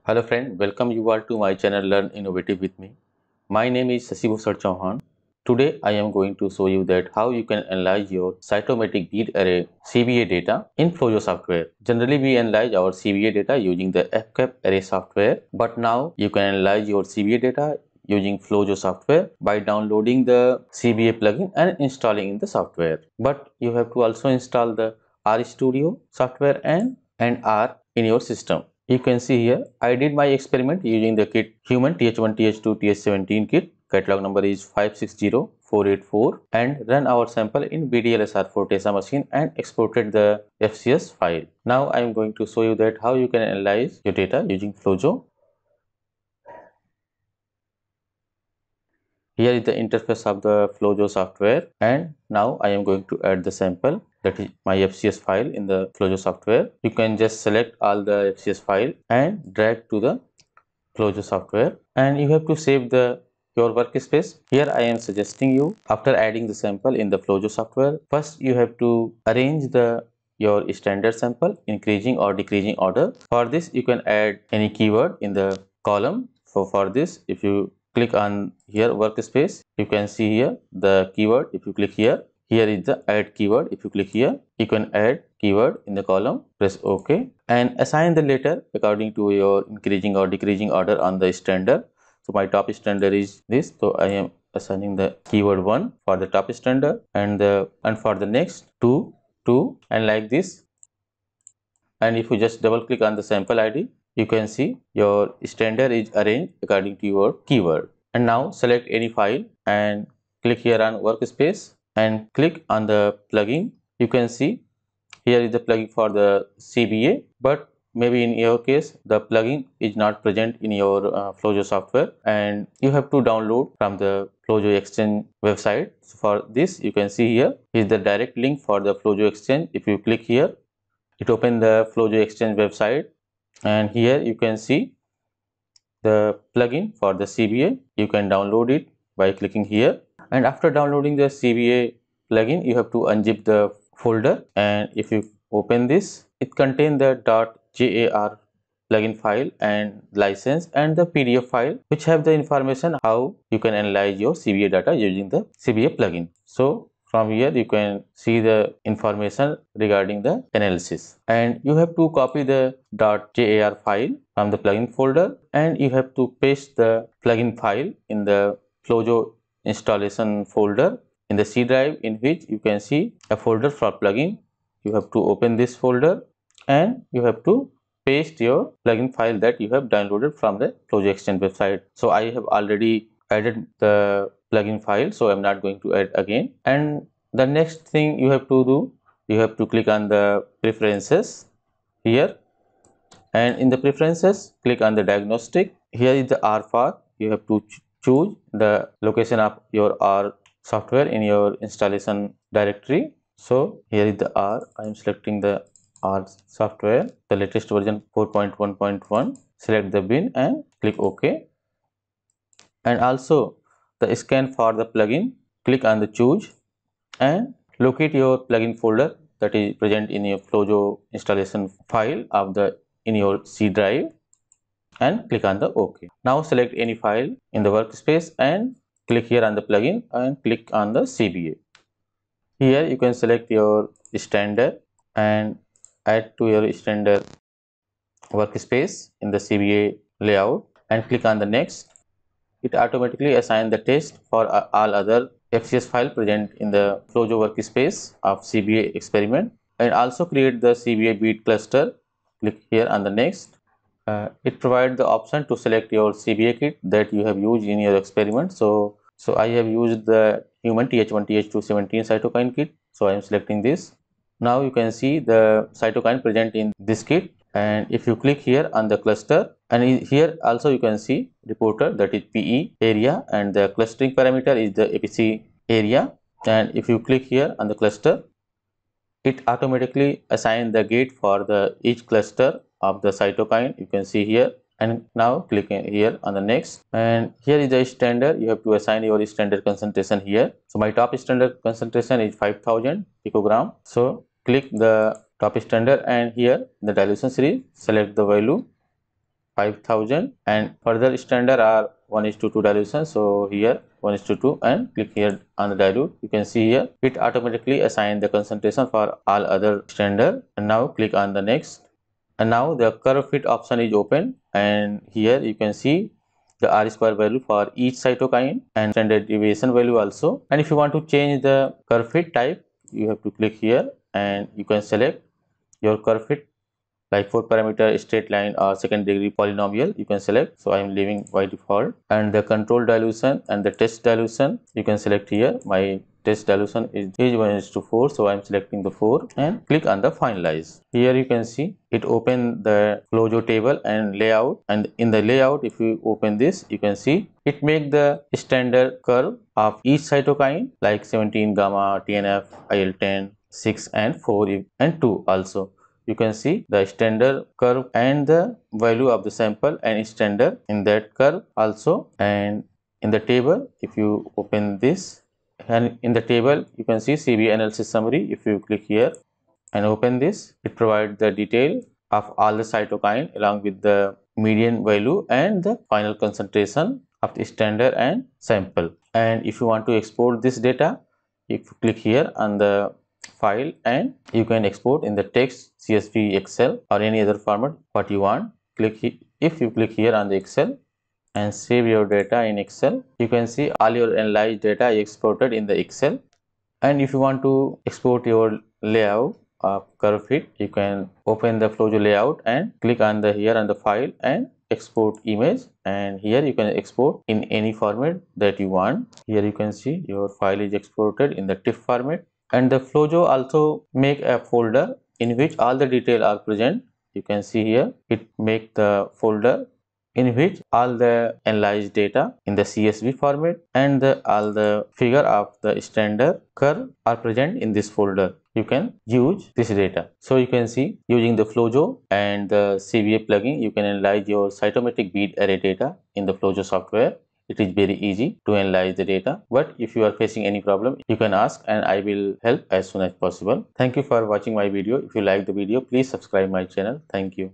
Hello friend, welcome you all to my channel Learn Innovative with me. My name is Chauhan. Today I am going to show you that how you can analyze your cytometric bead array CBA data in FlowJo software. Generally we analyze our CBA data using the FCAP array software, but now you can analyze your CBA data using FlowJo software by downloading the CBA plugin and installing in the software. But you have to also install the RStudio software and R in your system. You can see here I did my experiment using the kit human th1 th2 th17 kit. Catalog number is 560484 and run our sample in BDLSR4 TESA machine and exported the FCS file. Now I am going to show you that how you can analyze your data using FlowJo. Here is the interface of the FlowJo software, and now I am going to add the sample, that is my FCS file in the FlowJo software. You can just select all the FCS file and drag to the FlowJo software, and you have to save your workspace. Here I am suggesting you, after adding the sample in the FlowJo software, first you have to arrange your standard sample increasing or decreasing order. For this you can add any keyword in the column. So for this, if you click on here workspace, you can see here the keyword. If you click here is the add keyword. If you click here, you can add keyword in the column. Press OK and assign the letter according to your increasing or decreasing order on the standard. So my top standard is this, so I am assigning the keyword 1 for the top standard, and for the next 2 and like this. And if you just double click on the sample ID, you can see your standard is arranged according to your keyword. And now select any file and click here on workspace and click on the plugin. You can see here is the plugin for the CBA, but maybe in your case the plugin is not present in your FlowJo software and you have to download from the FlowJo Exchange website. So for this, you can see here is the direct link for the FlowJo Exchange. If you click here, it opens the FlowJo Exchange website, and here you can see the plugin for the CBA. You can download it by clicking here, and after downloading the CBA plugin, you have to unzip the folder, and if you open this, it contains the .jar plugin file and license and the PDF file, which have the information how you can analyze your CBA data using the CBA plugin. So from here you can see the information regarding the analysis, and you have to copy the .jar file from the plugin folder and you have to paste the plugin file in the FlowJo installation folder in the C drive, in which you can see a folder for plugin. You have to open this folder and you have to paste your plugin file that you have downloaded from the FlowJo Exchange website. So I have already added the plugin file, so I'm not going to add again. And the next thing you have to do, you have to click on the preferences here, and in the preferences click on the diagnostic. Here is the R path. You have to choose the location of your R software in your installation directory. So here is the R. I am selecting the R software, the latest version 4.1.1. select the bin and click OK. And also the scan for the plugin, click on the choose and locate your plugin folder that is present in your FlowJo installation file of the in your C drive and click on the OK. Now select any file in the workspace and click here on the plugin and click on the CBA. Here you can select your standard and add to your standard workspace in the CBA layout and click on the next. It automatically assigns the test for all other FCS file present in the FlowJo workspace of CBA experiment, and also create the CBA bead cluster. Click here on the next. It provides the option to select your CBA kit that you have used in your experiment. So I have used the human th1 th2 17 cytokine kit, so I am selecting this. Now you can see the cytokine present in this kit, and if you click here on the cluster, and here also you can see reporter, that is PE area, and the clustering parameter is the APC area. And if you click here on the cluster, it automatically assigns the gate for the each cluster of the cytokine. You can see here. And now click here on the next, and here is the standard. You have to assign your standard concentration here. So my top standard concentration is 5000 picogram. So click the top standard, and here in the dilution series select the value 5000, and further standard are 1:2 dilution. So here 1:2 and click here on the dilute. You can see here it automatically assign the concentration for all other standard, and now click on the next. And now the curve fit option is open, and here you can see the R square value for each cytokine and standard deviation value also. And if you want to change the curve fit type, you have to click here and you can select your curve fit, like 4 parameter straight line or second degree polynomial you can select. So I am leaving by default. And the control dilution and the test dilution you can select here. My test dilution is 1:4, so I am selecting the 4 and click on the finalize. Here you can see it open the FlowJo table and layout, and in the layout if you open this you can see it make the standard curve of each cytokine like 17 gamma, TNF, IL-10, 6 and 4 and 2 also. You can see the standard curve and the value of the sample and standard in that curve also. And in the table if you open this, and in the table you can see CBA analysis summary. If you click here and open this, it provides the detail of all the cytokine along with the median value and the final concentration of the standard and sample. And if you want to export this data, if you click here on the file, and you can export in the text, CSV, Excel or any other format what you want. If you click here on the Excel and save your data in Excel, you can see all your analyzed data exported in the Excel. And if you want to export your layout of curve fit, you can open the FlowJo layout and click on the here on the file and export image, and here you can export in any format that you want. Here you can see your file is exported in the TIFF format. And the FlowJo also make a folder in which all the detail are present. You can see here it make the folder in which all the analyzed data in the CSV format and all the figure of the standard curve are present in this folder. You can use this data. So you can see using the FlowJo and the CBA plugin, you can analyze your cytometric bead array data in the FlowJo software. It is very easy to analyze the data, but if you are facing any problem, you can ask and I will help as soon as possible. Thank you for watching my video. If you like the video, please subscribe my channel. Thank you.